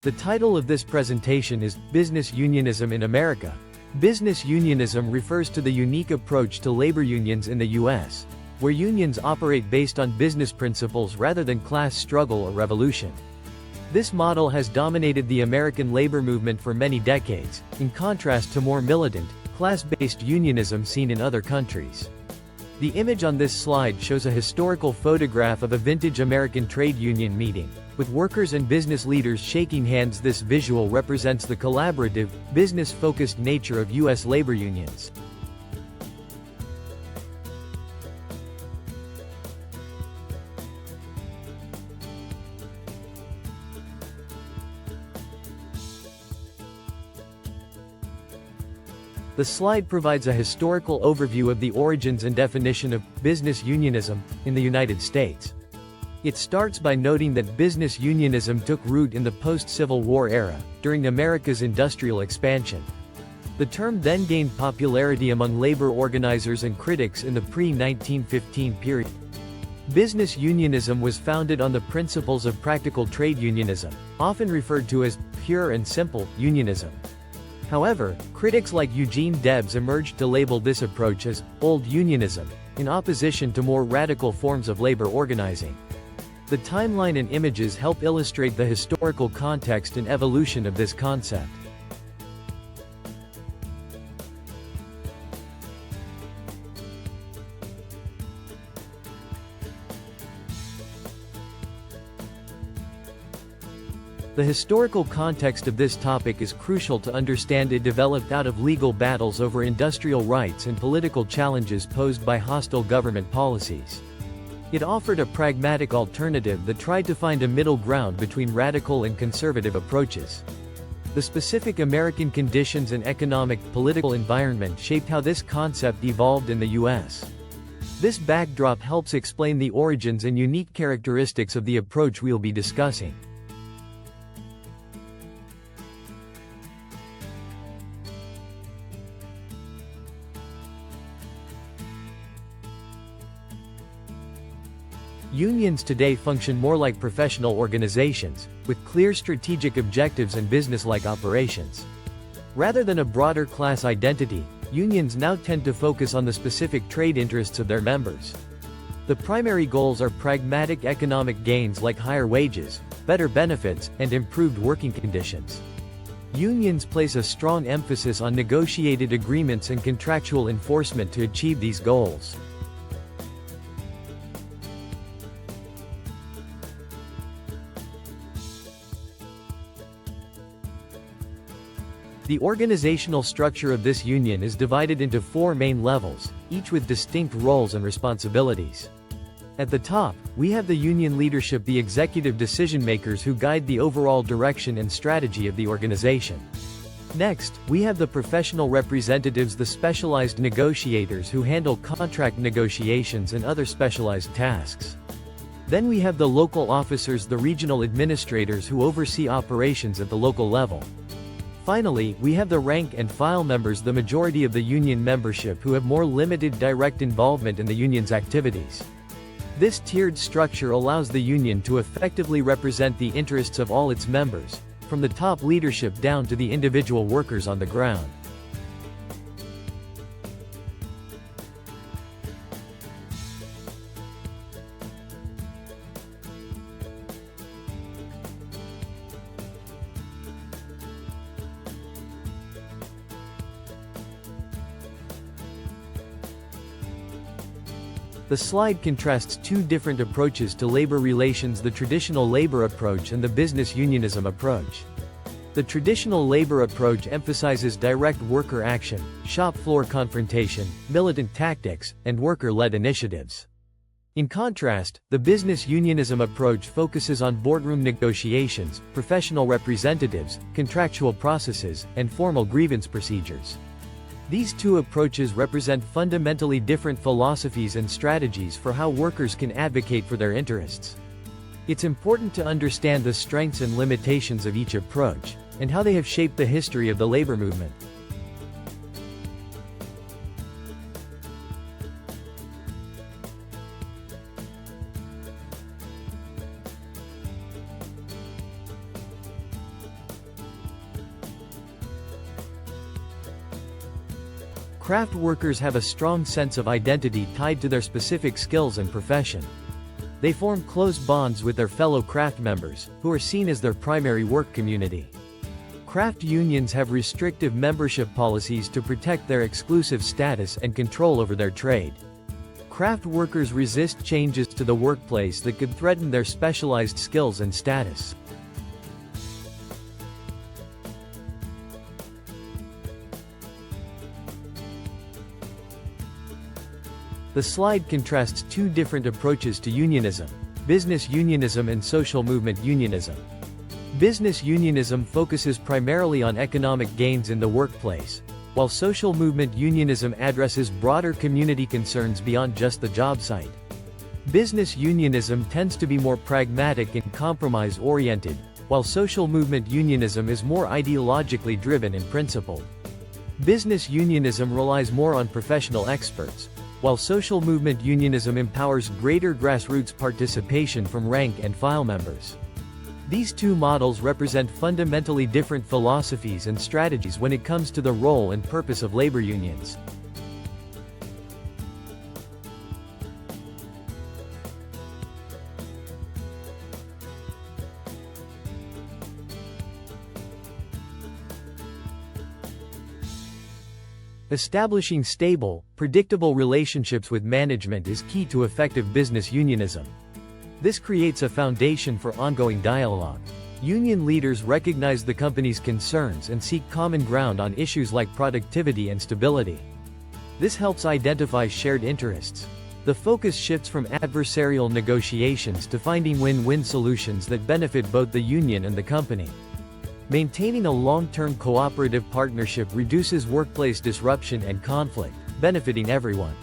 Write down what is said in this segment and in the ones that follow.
The title of this presentation is Business Unionism in America. Business unionism refers to the unique approach to labor unions in the U.S., where unions operate based on business principles rather than class struggle or revolution. This model has dominated the American labor movement for many decades, in contrast to more militant, class-based unionism seen in other countries. The image on this slide shows a historical photograph of a vintage American trade union meeting, with workers and business leaders shaking hands. This visual represents the collaborative, business-focused nature of U.S. labor unions. The slide provides a historical overview of the origins and definition of business unionism in the United States. It starts by noting that business unionism took root in the post-Civil War era, during America's industrial expansion. The term then gained popularity among labor organizers and critics in the pre-1915 period. Business unionism was founded on the principles of practical trade unionism, often referred to as pure and simple unionism. However, critics like Eugene Debs emerged to label this approach as old unionism, in opposition to more radical forms of labor organizing. The timeline and images help illustrate the historical context and evolution of this concept. The historical context of this topic is crucial to understand. It developed out of legal battles over industrial rights and political challenges posed by hostile government policies. It offered a pragmatic alternative that tried to find a middle ground between radical and conservative approaches. The specific American conditions and economic, political environment shaped how this concept evolved in the U.S. This backdrop helps explain the origins and unique characteristics of the approach we'll be discussing. Unions today function more like professional organizations, with clear strategic objectives and business-like operations. Rather than a broader class identity, unions now tend to focus on the specific trade interests of their members. The primary goals are pragmatic economic gains like higher wages, better benefits, and improved working conditions. Unions place a strong emphasis on negotiated agreements and contractual enforcement to achieve these goals. The organizational structure of this union is divided into 4 main levels, each with distinct roles and responsibilities. At the top, we have the union leadership, the executive decision-makers who guide the overall direction and strategy of the organization. Next, we have the professional representatives, the specialized negotiators who handle contract negotiations and other specialized tasks. Then we have the local officers, the regional administrators who oversee operations at the local level. Finally, we have the rank and file members, the majority of the union membership who have more limited direct involvement in the union's activities. This tiered structure allows the union to effectively represent the interests of all its members, from the top leadership down to the individual workers on the ground. The slide contrasts 2 different approaches to labor relations: the traditional labor approach and the business unionism approach. The traditional labor approach emphasizes direct worker action, shop floor confrontation, militant tactics, and worker-led initiatives. In contrast, the business unionism approach focuses on boardroom negotiations, professional representatives, contractual processes, and formal grievance procedures. These 2 approaches represent fundamentally different philosophies and strategies for how workers can advocate for their interests. It's important to understand the strengths and limitations of each approach, and how they have shaped the history of the labor movement. Craft workers have a strong sense of identity tied to their specific skills and profession. They form close bonds with their fellow craft members, who are seen as their primary work community. Craft unions have restrictive membership policies to protect their exclusive status and control over their trade. Craft workers resist changes to the workplace that could threaten their specialized skills and status. The slide contrasts two different approaches to unionism: business unionism and social movement unionism. Business unionism focuses primarily on economic gains in the workplace, while social movement unionism addresses broader community concerns beyond just the job site. Business unionism tends to be more pragmatic and compromise-oriented, while social movement unionism is more ideologically driven and principled. Business unionism relies more on professional experts, while social movement unionism empowers greater grassroots participation from rank-and-file members. These two models represent fundamentally different philosophies and strategies when it comes to the role and purpose of labor unions. Establishing stable, predictable relationships with management is key to effective business unionism. This creates a foundation for ongoing dialogue. Union leaders recognize the company's concerns and seek common ground on issues like productivity and stability. This helps identify shared interests. The focus shifts from adversarial negotiations to finding win-win solutions that benefit both the union and the company. Maintaining a long-term cooperative partnership reduces workplace disruption and conflict, benefiting everyone.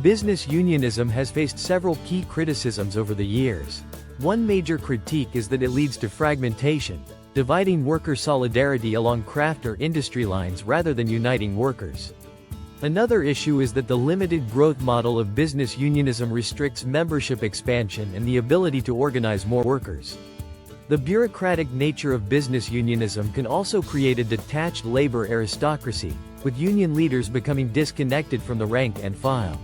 Business unionism has faced several key criticisms over the years. One major critique is that it leads to fragmentation, dividing worker solidarity along craft or industry lines rather than uniting workers. Another issue is that the limited growth model of business unionism restricts membership expansion and the ability to organize more workers. The bureaucratic nature of business unionism can also create a detached labor aristocracy, with union leaders becoming disconnected from the rank and file.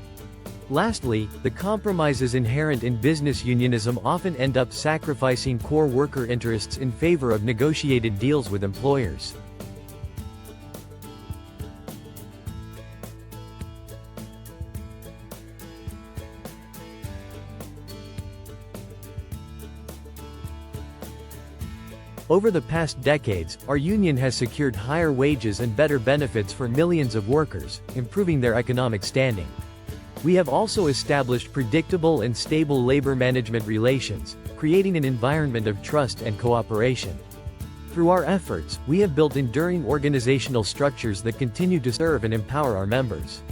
Lastly, the compromises inherent in business unionism often end up sacrificing core worker interests in favor of negotiated deals with employers. Over the past decades, our union has secured higher wages and better benefits for millions of workers, improving their economic standing. We have also established predictable and stable labor management relations, creating an environment of trust and cooperation. Through our efforts, we have built enduring organizational structures that continue to serve and empower our members.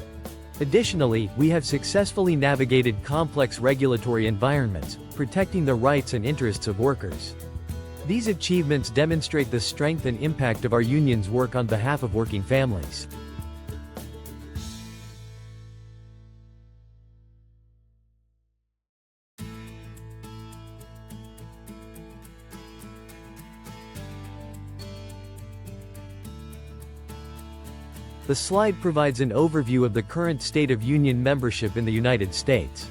Additionally, we have successfully navigated complex regulatory environments, protecting the rights and interests of workers. These achievements demonstrate the strength and impact of our union's work on behalf of working families. The slide provides an overview of the current state of union membership in the United States.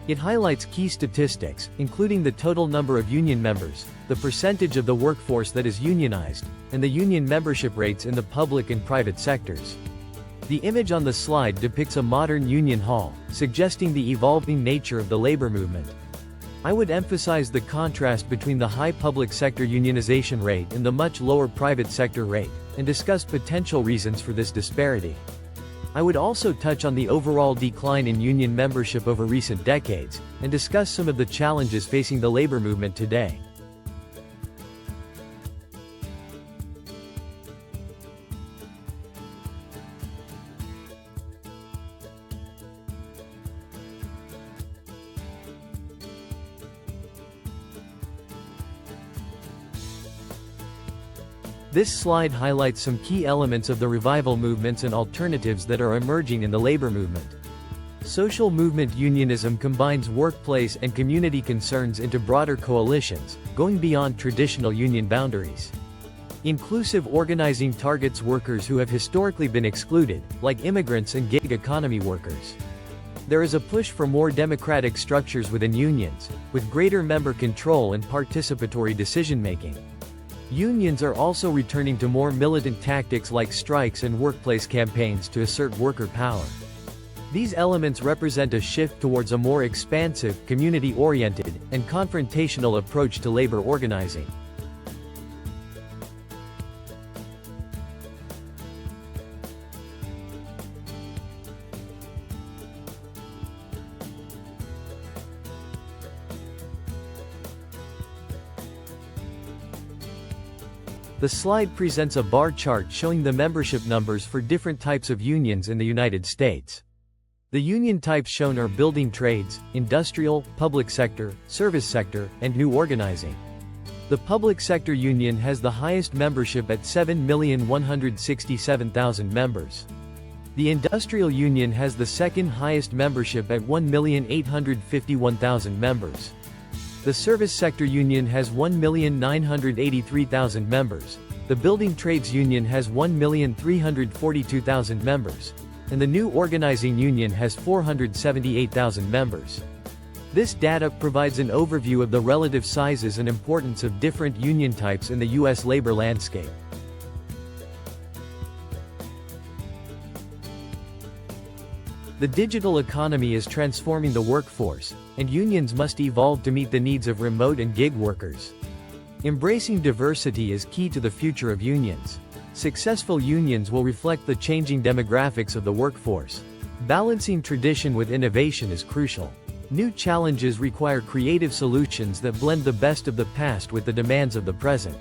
It highlights key statistics, including the total number of union members, the percentage of the workforce that is unionized, and the union membership rates in the public and private sectors. The image on the slide depicts a modern union hall, suggesting the evolving nature of the labor movement. I would emphasize the contrast between the high public sector unionization rate and the much lower private sector rate, and discuss potential reasons for this disparity. I would also touch on the overall decline in union membership over recent decades, and discuss some of the challenges facing the labor movement today. This slide highlights some key elements of the revival movements and alternatives that are emerging in the labor movement. Social movement unionism combines workplace and community concerns into broader coalitions, going beyond traditional union boundaries. Inclusive organizing targets workers who have historically been excluded, like immigrants and gig economy workers. There is a push for more democratic structures within unions, with greater member control and participatory decision-making. Unions are also returning to more militant tactics like strikes and workplace campaigns to assert worker power. These elements represent a shift towards a more expansive, community-oriented, and confrontational approach to labor organizing. The slide presents a bar chart showing the membership numbers for different types of unions in the United States. The union types shown are building trades, industrial, public sector, service sector, and new organizing. The public sector union has the highest membership at 7,167,000 members. The industrial union has the second highest membership at 1,851,000 members. The service sector union has 1,983,000 members. The building trades union has 1,342,000 members. And the new organizing union has 478,000 members. This data provides an overview of the relative sizes and importance of different union types in the U.S. labor landscape. The digital economy is transforming the workforce, and unions must evolve to meet the needs of remote and gig workers. Embracing diversity is key to the future of unions. Successful unions will reflect the changing demographics of the workforce. Balancing tradition with innovation is crucial. New challenges require creative solutions that blend the best of the past with the demands of the present.